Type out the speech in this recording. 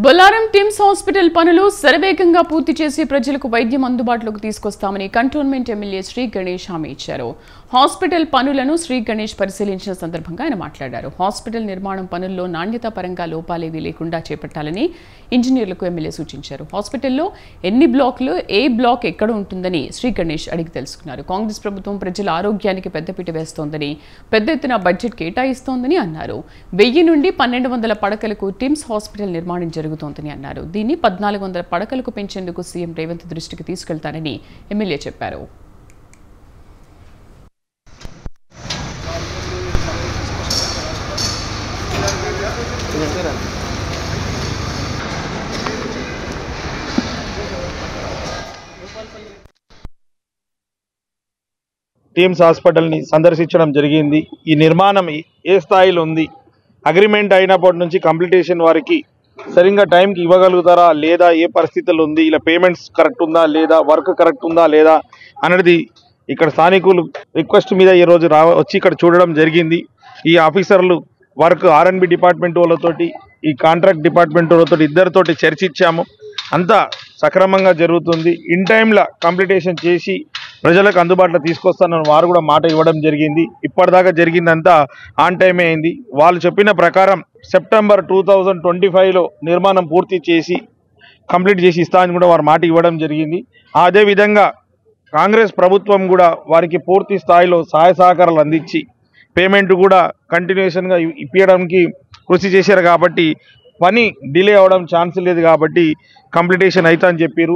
Bollaram TIMS hospital పనులు శరవేగంగా పూర్తి చేసి ప్రజలకు వైద్యం అందుబాటులోకి తీసుకొస్తామని కంటోన్మెంట్ ఎమ్మెల్యే శ్రీ గణేష్ హామీ ఇచ్చారు. హాస్పిటల్ పనులను శ్రీ గణేష్ పరిశీలించిన సందర్భంగా ఆయన మాట్లాడారు. హాస్పిటల్ నిర్మాణం పనుల్లో నాణ్యత పరంగా లోపాలేవీ లేకుండా చేపట్టాలని ఇంజనీర్లకు ఎమ్మెల్యే సూచించారు. హాస్పిటల్లో ఎన్ని బ్లాకులు, ఏ బ్లాక్ ఎక్కడ ఉంటుందని శ్రీ గణేష్ అడిగి తెలుసుకున్నారు. కాంగ్రెస్ ప్రభుత్వం ప్రజల ఆరోగ్యానికి పెద్దపీట వేస్తోందని, పెద్ద ఎత్తున బడ్జెట్ కేటాయిస్తోందని అన్నారు. 1000 నుండి 1200 పడకలకు టిమ్స్ హాస్పిటల్ నిర్మాణం జరుగుతోందని అన్నారు. దీన్ని 1400 పడకలకు పెంచేందుకు సీఎం రేవంత్ దృష్టికి తీసుకెళ్తారని ఎమ్మెల్యే చెప్పారు. టీమ్స్ హాస్పిటల్ని సందర్శించడం జరిగింది. ఈ నిర్మాణం ఏ స్థాయిలో ఉంది, అగ్రిమెంట్ అయినప్పటి నుంచి కంప్లీటేషన్ వారికి సరిగ్గా టైంకి ఇవ్వగలుగుతారా లేదా, ఏ పరిస్థితులు ఉంది, ఇలా పేమెంట్స్ కరెక్ట్ ఉందా లేదా, వర్క్ కరెక్ట్ ఉందా లేదా అనేది ఇక్కడ స్థానికులు రిక్వెస్ట్ మీద ఈరోజు వచ్చి ఇక్కడ చూడడం జరిగింది. ఈ ఆఫీసర్లు వర్క్ R&B డిపార్ట్మెంట్ వాళ్ళతోటి, ఈ కాంట్రాక్ట్ డిపార్ట్మెంట్ వాళ్ళతోటి ఇద్దరితోటి చర్చించాము. అంతా సక్రమంగా జరుగుతుంది. ఇన్ టైంలో కంప్లీటేషన్ చేసి ప్రజలకు అందుబాటులో తీసుకొస్తానని వారు కూడా మాట ఇవ్వడం జరిగింది. ఇప్పటిదాకా జరిగిందంతా ఆన్ టైమే అయింది. వాళ్ళు చెప్పిన ప్రకారం సెప్టెంబర్ 2025లో నిర్మాణం పూర్తి చేసి కంప్లీట్ చేసి ఇస్తామని కూడా వారు మాట ఇవ్వడం జరిగింది. అదేవిధంగా కాంగ్రెస్ ప్రభుత్వం కూడా వారికి పూర్తి స్థాయిలో సహాయ సహకారాలు అందించి పేమెంట్ కూడా కంటిన్యూషన్గా ఇప్పించడానికి కృషి చేశారు. కాబట్టి పని డిలే అవ్వడం ఛాన్స్ లేదు, కాబట్టి కంప్లీటేషన్ అవుతా అని చెప్పారు.